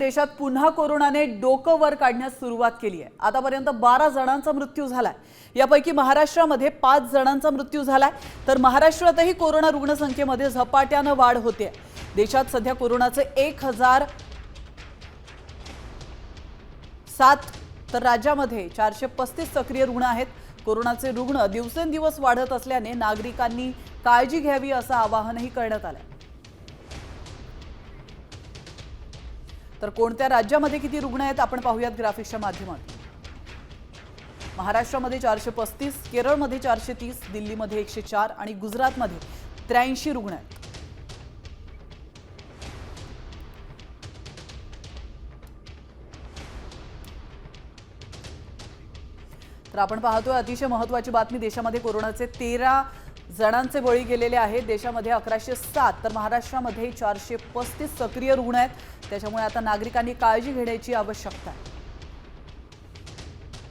देशात पुन्हा कोरोनाने डोकं वर काढण्यास सुरुवात केली आहे। आतापर्यंत 12 जणांचा मृत्यू झालाय। यापैकी महाराष्ट्रामध्ये 5 जणांचा मृत्यू झालाय, तर महाराष्ट्रातही कोरोना रुग्णसंख्येमध्ये झपाट्याने वाढ होते। देशात सध्या कोरोनाचे 1007 तर राज्यामध्ये 435 सक्रिय रुग्ण आहेत। कोरोनाचे रुग्ण दिवसेंदिवस वाढत असल्याने नागरिकांनी काळजी घ्यावी असं आवाहनही करण्यात आलंय। तर कोणत्या राज्यामध्ये किती रुग्ण आहेत आपण पाहूयात ग्राफिक्सच्या माध्यमातून। महाराष्ट्रामध्ये 435, केरळमध्ये 430, दिल्लीमध्ये 104 आणि गुजरातमध्ये 83 रुग्ण आहेत। तर आपण पाहतोय अतिशय महत्त्वाची बातमी, देशामध्ये कोरोनाचे 13 जणांचे बळी गेलेले आहेत। देशामध्ये 1107 तर महाराष्ट्रामध्ये 435 सक्रिय रुग्ण आहेत। त्याच्यामुळे आता नागरिकांनी काळजी घेण्याची आवश्यकता आहे।